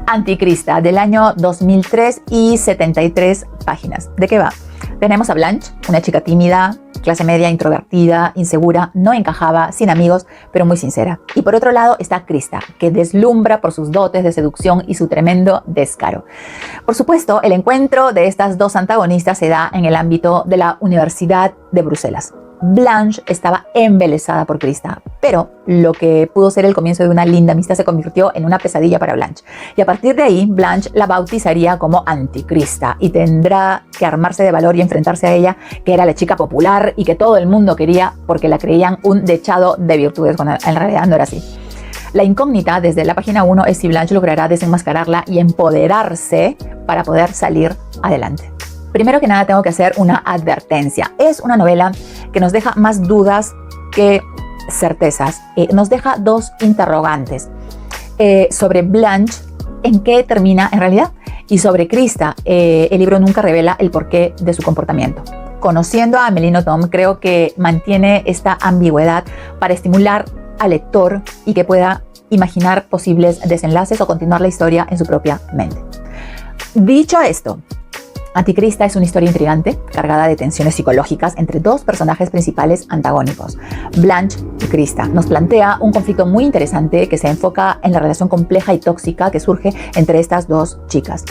Anticrista, del año 2003 y 73 páginas. ¿De qué va? Tenemos a Blanche, una chica tímida, clase media, introvertida, insegura, no encajaba, sin amigos, pero muy sincera. Y por otro lado está Krista, que deslumbra por sus dotes de seducción y su tremendo descaro. Por supuesto, el encuentro de estas dos antagonistas se da en el ámbito de la Universidad de Bruselas. Blanche estaba embelesada por Krista, pero lo que pudo ser el comienzo de una linda amistad se convirtió en una pesadilla para Blanche. Y a partir de ahí, Blanche la bautizaría como Anticrista y tendrá que armarse de valor y enfrentarse a ella, que era la chica popular y que todo el mundo quería porque la creían un dechado de virtudes, cuando en realidad no era así. La incógnita desde la página 1 es si Blanche logrará desenmascararla y empoderarse para poder salir adelante. Primero que nada tengo que hacer una advertencia. Es una novela que nos deja más dudas que certezas. Nos deja dos interrogantes sobre Blanche, en qué termina en realidad, y sobre Krista. El libro nunca revela el porqué de su comportamiento. Conociendo a Amélie Nothomb, creo que mantiene esta ambigüedad para estimular al lector y que pueda imaginar posibles desenlaces o continuar la historia en su propia mente. Dicho esto, Anticrista es una historia intrigante, cargada de tensiones psicológicas entre dos personajes principales antagónicos, Blanche y Krista. Nos plantea un conflicto muy interesante que se enfoca en la relación compleja y tóxica que surge entre estas dos chicas.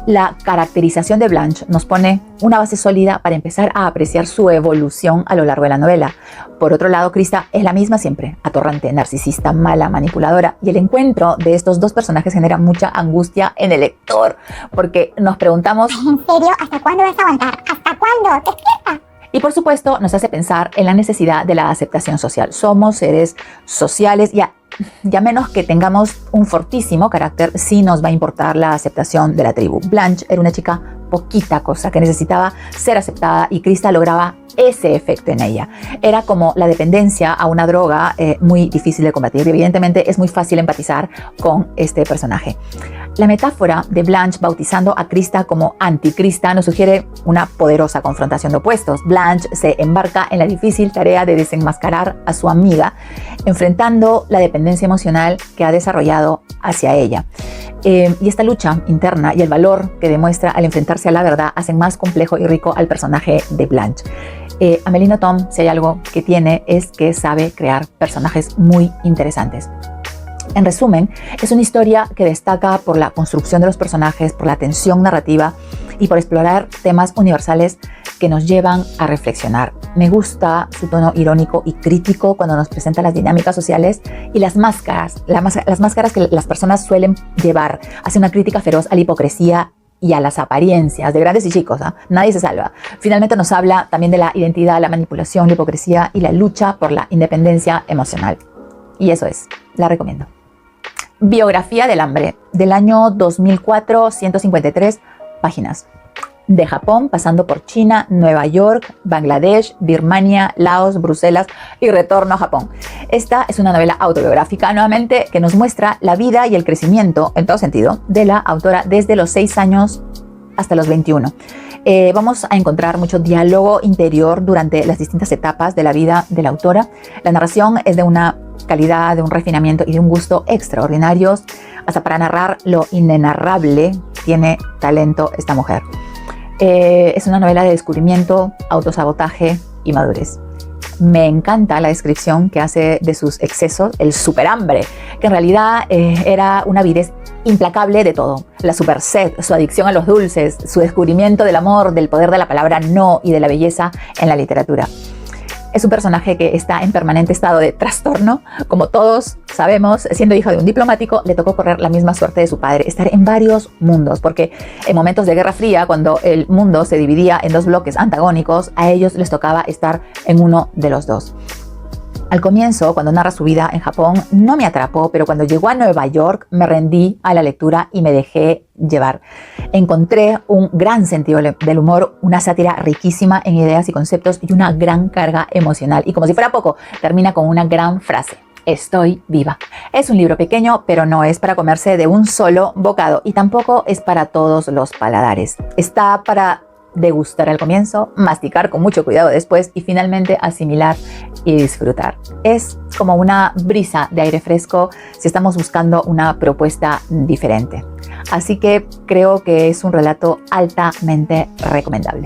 La caracterización de Blanche nos pone una base sólida para empezar a apreciar su evolución a lo largo de la novela. Por otro lado, Krista es la misma siempre, atorrante, narcisista, mala, manipuladora, y el encuentro de estos dos personajes genera mucha angustia en el lector, porque nos preguntamos, ¿en serio? ¿Hasta cuándo vas a aguantar? ¿Hasta cuándo? ¡Despierta! Y por supuesto nos hace pensar en la necesidad de la aceptación social. Somos seres sociales y ya menos que tengamos un fortísimo carácter, sí nos va a importar la aceptación de la tribu. Blanche era una chica poquita cosa que necesitaba ser aceptada y Krista lograba ese efecto en ella. Era como la dependencia a una droga muy difícil de combatir y evidentemente es muy fácil empatizar con este personaje. La metáfora de Blanche bautizando a Krista como Anticrista nos sugiere una poderosa confrontación de opuestos. Blanche se embarca en la difícil tarea de desenmascarar a su amiga, enfrentando la dependencia emocional que ha desarrollado hacia ella. Y esta lucha interna y el valor que demuestra al enfrentarse a la verdad hacen más complejo y rico al personaje de Blanche. Amélie Nothomb, si hay algo que tiene, es que sabe crear personajes muy interesantes. En resumen, es una historia que destaca por la construcción de los personajes, por la tensión narrativa y por explorar temas universales que nos llevan a reflexionar. Me gusta su tono irónico y crítico cuando nos presenta las dinámicas sociales y las máscaras que las personas suelen llevar. Hace una crítica feroz a la hipocresía y a las apariencias de grandes y chicos, ¿eh? Nadie se salva. Finalmente nos habla también de la identidad, la manipulación, la hipocresía y la lucha por la independencia emocional. Y eso es, la recomiendo. Biografía del hambre, del año 2004, 153 páginas. De Japón, pasando por China, Nueva York, Bangladesh, Birmania, Laos, Bruselas y retorno a Japón. Esta es una novela autobiográfica, nuevamente, que nos muestra la vida y el crecimiento, en todo sentido, de la autora desde los 6 años hasta los 21. Vamos a encontrar mucho diálogo interior durante las distintas etapas de la vida de la autora. La narración es de una calidad, de un refinamiento y de un gusto extraordinarios. Hasta para narrar lo inenarrable tiene talento esta mujer. Es una novela de descubrimiento, autosabotaje y madurez. Me encanta la descripción que hace de sus excesos, el superhambre, que en realidad era una avidez implacable de todo. La super sed, su adicción a los dulces, su descubrimiento del amor, del poder de la palabra no y de la belleza en la literatura. Es un personaje que está en permanente estado de trastorno. Como todos sabemos, siendo hija de un diplomático, le tocó correr la misma suerte de su padre, estar en varios mundos, porque en momentos de Guerra Fría, cuando el mundo se dividía en dos bloques antagónicos, a ellos les tocaba estar en uno de los dos. Al comienzo, cuando narra su vida en Japón, no me atrapó, pero cuando llegó a Nueva York me rendí a la lectura y me dejé llevar. Encontré un gran sentido del humor, una sátira riquísima en ideas y conceptos y una gran carga emocional. Y como si fuera poco, termina con una gran frase: estoy viva. Es un libro pequeño, pero no es para comerse de un solo bocado y tampoco es para todos los paladares. Está para degustar al comienzo, masticar con mucho cuidado después y finalmente asimilar y disfrutar. Es como una brisa de aire fresco si estamos buscando una propuesta diferente. Así que creo que es un relato altamente recomendable.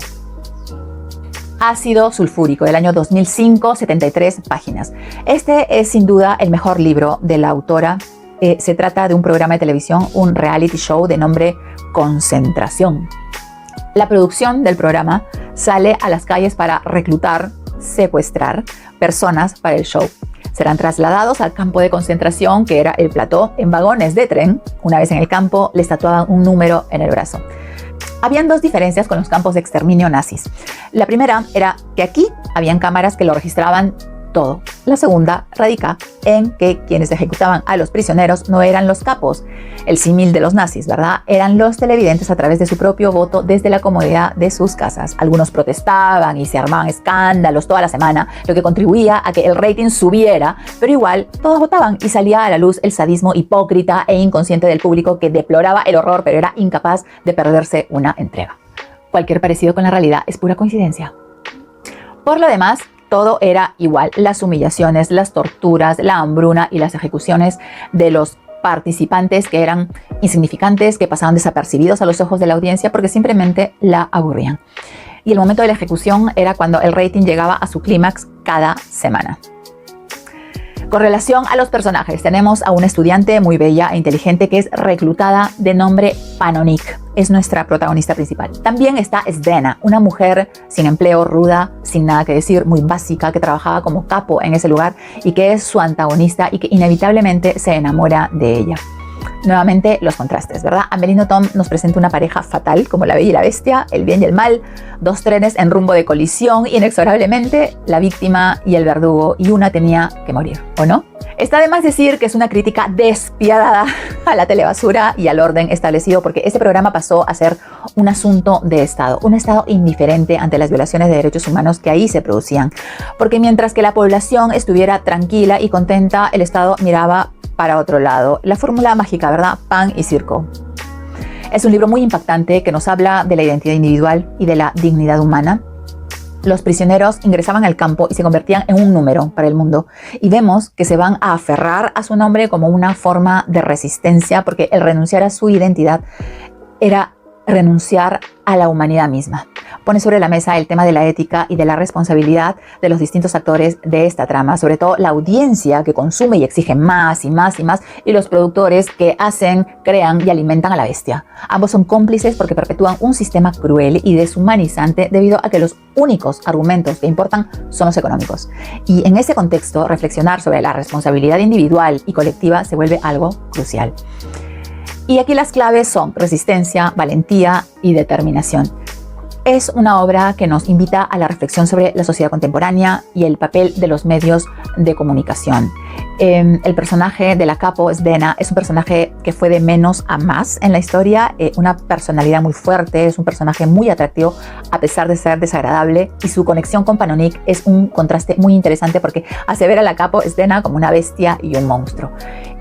Ácido sulfúrico, del año 2005, 73 páginas. Este es sin duda el mejor libro de la autora. Se trata de un programa de televisión, un reality show de nombre Concentración. La producción del programa sale a las calles para reclutar, secuestrar personas para el show. Serán trasladados al campo de concentración, que era el plató, en vagones de tren. Una vez en el campo, les tatuaban un número en el brazo. Habían dos diferencias con los campos de exterminio nazis. La primera era que aquí habían cámaras que lo registraban todo. La segunda radica en que quienes ejecutaban a los prisioneros no eran los capos, el símil de los nazis, ¿verdad? Eran los televidentes a través de su propio voto desde la comodidad de sus casas. Algunos protestaban y se armaban escándalos toda la semana, lo que contribuía a que el rating subiera, pero igual todos votaban y salía a la luz el sadismo hipócrita e inconsciente del público que deploraba el horror, pero era incapaz de perderse una entrega. Cualquier parecido con la realidad es pura coincidencia. Por lo demás, todo era igual. Las humillaciones, las torturas, la hambruna y las ejecuciones de los participantes que eran insignificantes, que pasaban desapercibidos a los ojos de la audiencia porque simplemente la aburrían. Y el momento de la ejecución era cuando el rating llegaba a su clímax cada semana. Con relación a los personajes, tenemos a una estudiante muy bella e inteligente que es reclutada de nombre Panonik. Es nuestra protagonista principal. También está Zdena, una mujer sin empleo, ruda, sin nada que decir, muy básica, que trabajaba como capo en ese lugar y que es su antagonista y que inevitablemente se enamora de ella. Nuevamente los contrastes, ¿verdad? Amelino Tom nos presenta una pareja fatal, como la Bella y la Bestia, el bien y el mal, dos trenes en rumbo de colisión, inexorablemente la víctima y el verdugo, y una tenía que morir, ¿o no? Está de más decir que es una crítica despiadada a la telebasura y al orden establecido, porque este programa pasó a ser un asunto de Estado, un Estado indiferente ante las violaciones de derechos humanos que ahí se producían. Porque mientras que la población estuviera tranquila y contenta, el Estado miraba para otro lado. La fórmula mágica, ¿verdad? Pan y circo. Es un libro muy impactante que nos habla de la identidad individual y de la dignidad humana. Los prisioneros ingresaban al campo y se convertían en un número para el mundo. Y vemos que se van a aferrar a su nombre como una forma de resistencia, porque el renunciar a su identidad era renunciar a la humanidad misma. Pone sobre la mesa el tema de la ética y de la responsabilidad de los distintos actores de esta trama, sobre todo la audiencia que consume y exige más y más y más, y los productores que hacen, crean y alimentan a la bestia. Ambos son cómplices porque perpetúan un sistema cruel y deshumanizante debido a que los únicos argumentos que importan son los económicos. Y en ese contexto, reflexionar sobre la responsabilidad individual y colectiva se vuelve algo crucial. Y aquí las claves son resistencia, valentía y determinación. Es una obra que nos invita a la reflexión sobre la sociedad contemporánea y el papel de los medios de comunicación. El personaje de la capo, Zdena, es un personaje que fue de menos a más en la historia, una personalidad muy fuerte, es un personaje muy atractivo a pesar de ser desagradable, y su conexión con Panonik es un contraste muy interesante porque hace ver a la capo Zdena como una bestia y un monstruo.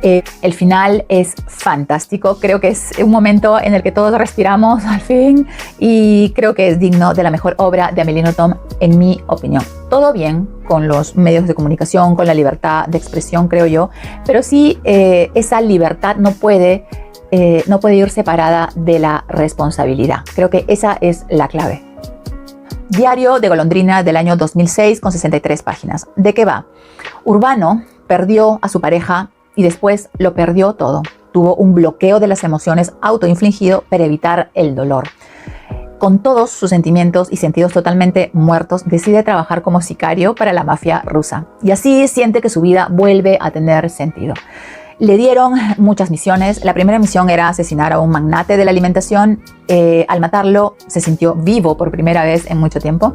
El final es fantástico, creo que es un momento en el que todos respiramos al fin, y creo que es digno de la mejor obra de Amelino Tom, en mi opinión. Todo bien con los medios de comunicación, con la libertad de expresión, creo yo, pero sí esa libertad no puede ir separada de la responsabilidad. Creo que esa es la clave. Diario de golondrina del año 2006 con 63 páginas. ¿De qué va? Urbano perdió a su pareja y después lo perdió todo. Tuvo un bloqueo de las emociones autoinfligido para evitar el dolor. Con todos sus sentimientos y sentidos totalmente muertos, decide trabajar como sicario para la mafia rusa. Y así siente que su vida vuelve a tener sentido. Le dieron muchas misiones. La primera misión era asesinar a un magnate de la alimentación. Al matarlo, se sintió vivo por primera vez en mucho tiempo.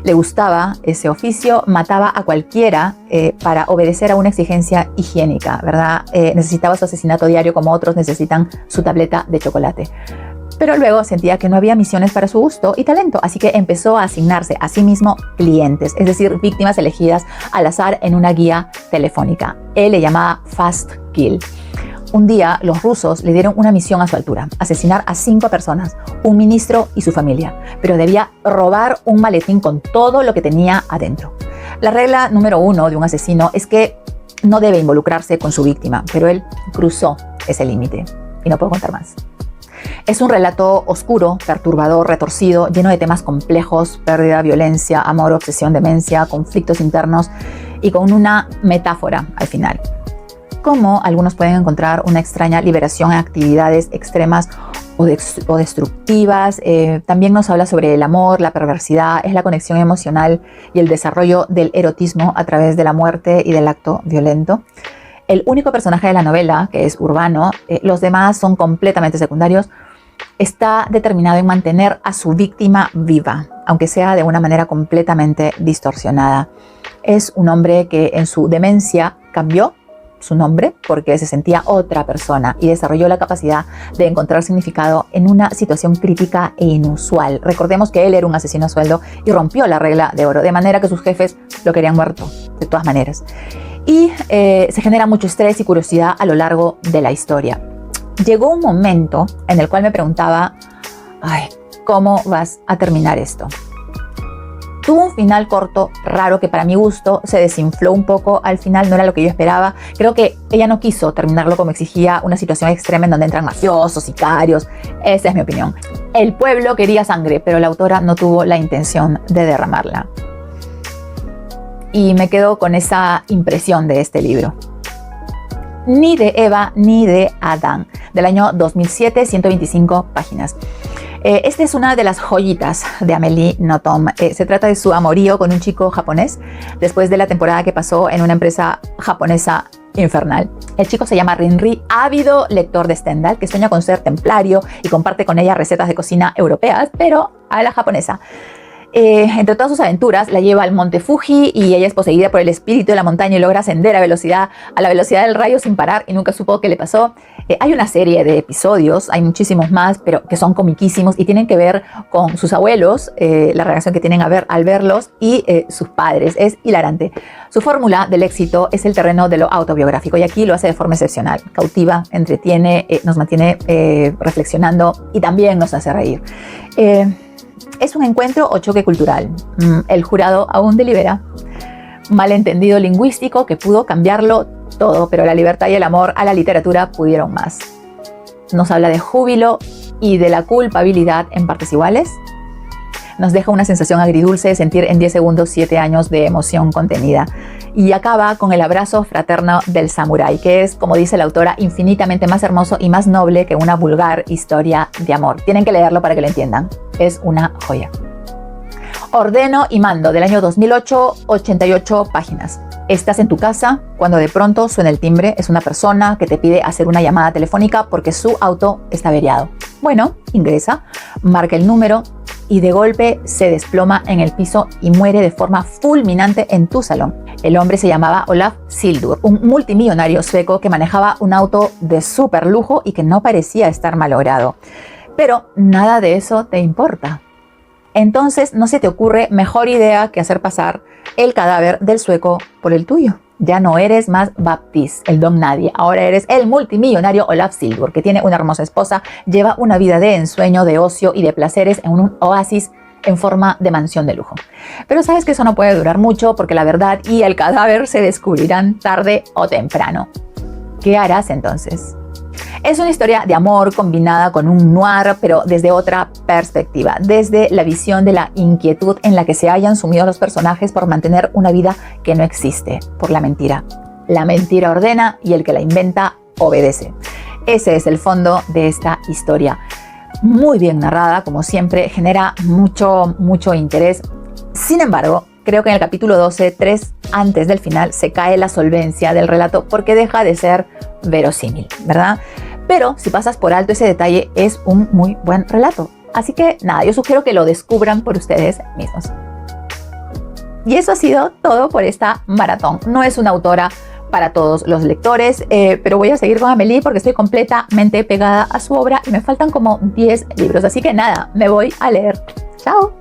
Le gustaba ese oficio, mataba a cualquiera para obedecer a una exigencia higiénica, ¿verdad? Necesitaba su asesinato diario como otros necesitan su tableta de chocolate. Pero luego sentía que no había misiones para su gusto y talento, así que empezó a asignarse a sí mismo clientes, es decir, víctimas elegidas al azar en una guía telefónica. Él le llamaba Fast Kill. Un día, los rusos le dieron una misión a su altura: asesinar a 5 personas, un ministro y su familia, pero debía robar un maletín con todo lo que tenía adentro. La regla número 1 de un asesino es que no debe involucrarse con su víctima, pero él cruzó ese límite y no puedo contar más. Es un relato oscuro, perturbador, retorcido, lleno de temas complejos: pérdida, violencia, amor, obsesión, demencia, conflictos internos y con una metáfora al final. Cómo algunos pueden encontrar una extraña liberación en actividades extremas o destructivas. También nos habla sobre el amor, la perversidad, es la conexión emocional y el desarrollo del erotismo a través de la muerte y del acto violento. El único personaje de la novela, que es Urbano, los demás son completamente secundarios, está determinado en mantener a su víctima viva, aunque sea de una manera completamente distorsionada. Es un hombre que en su demencia cambió su nombre porque se sentía otra persona y desarrolló la capacidad de encontrar significado en una situación crítica e inusual. Recordemos que él era un asesino a sueldo y rompió la regla de oro, de manera que sus jefes lo querían muerto, de todas maneras. Y se genera mucho estrés y curiosidad a lo largo de la historia. Llegó un momento en el cual me preguntaba, ¿cómo vas a terminar esto? Tuvo un final corto, raro, que para mi gusto se desinfló un poco. Al final no era lo que yo esperaba. Creo que ella no quiso terminarlo como exigía una situación extrema en donde entran mafiosos, sicarios. Esa es mi opinión. El pueblo quería sangre, pero la autora no tuvo la intención de derramarla. Y me quedo con esa impresión de este libro. Ni de Eva ni de Adán, del año 2007, 125 páginas. Esta es una de las joyitas de Amélie Nothomb. Se trata de su amorío con un chico japonés después de la temporada que pasó en una empresa japonesa infernal. El chico se llama Rinri, ávido lector de Stendhal, que sueña con ser templario y comparte con ella recetas de cocina europeas, pero a la japonesa. Entre todas sus aventuras la lleva al monte Fuji y ella es poseída por el espíritu de la montaña y logra ascender a la velocidad del rayo sin parar y nunca supo qué le pasó. Hay una serie de episodios, hay muchísimos más, pero que son comiquísimos y tienen que ver con sus abuelos, la relación que tienen al verlos y sus padres. Es hilarante. Su fórmula del éxito es el terreno de lo autobiográfico y aquí lo hace de forma excepcional. Cautiva, entretiene, nos mantiene reflexionando y también nos hace reír. ¿Es un encuentro o choque cultural? El jurado aún delibera. Malentendido lingüístico que pudo cambiarlo todo, pero la libertad y el amor a la literatura pudieron más. Nos habla de júbilo y de la culpabilidad en partes iguales. Nos deja una sensación agridulce de sentir en 10 segundos 7 años de emoción contenida. Y acaba con el abrazo fraterno del samurái, que es, como dice la autora, infinitamente más hermoso y más noble que una vulgar historia de amor. Tienen que leerlo para que lo entiendan. Es una joya. Ordeno y mando, del año 2008, 88 páginas. Estás en tu casa cuando de pronto suena el timbre. Es una persona que te pide hacer una llamada telefónica porque su auto está averiado. Bueno, ingresa, marca el número y de golpe se desploma en el piso y muere de forma fulminante en tu salón. El hombre se llamaba Olaf Sildur, un multimillonario sueco que manejaba un auto de súper lujo y que no parecía estar malogrado. Pero nada de eso te importa. Entonces no se te ocurre mejor idea que hacer pasar el cadáver del sueco por el tuyo. Ya no eres más Baptiste, el don nadie. Ahora eres el multimillonario Olaf Sildur, que tiene una hermosa esposa, lleva una vida de ensueño, de ocio y de placeres en un oasis en forma de mansión de lujo. Pero sabes que eso no puede durar mucho porque la verdad y el cadáver se descubrirán tarde o temprano. ¿Qué harás entonces? Es una historia de amor combinada con un noir, pero desde otra perspectiva, desde la visión de la inquietud en la que se hayan sumido los personajes por mantener una vida que no existe, por la mentira. La mentira ordena y el que la inventa obedece. Ese es el fondo de esta historia. Muy bien narrada, como siempre, genera mucho interés. Sin embargo, creo que en el capítulo 12, 3 antes del final, se cae la solvencia del relato porque deja de ser verosímil, ¿verdad? Pero si pasas por alto ese detalle, es un muy buen relato. Así que nada, yo sugiero que lo descubran por ustedes mismos. Y eso ha sido todo por esta maratón. No es una autora para todos los lectores, pero voy a seguir con Amélie porque estoy completamente pegada a su obra y me faltan como 10 libros. Así que nada, me voy a leer. ¡Chao!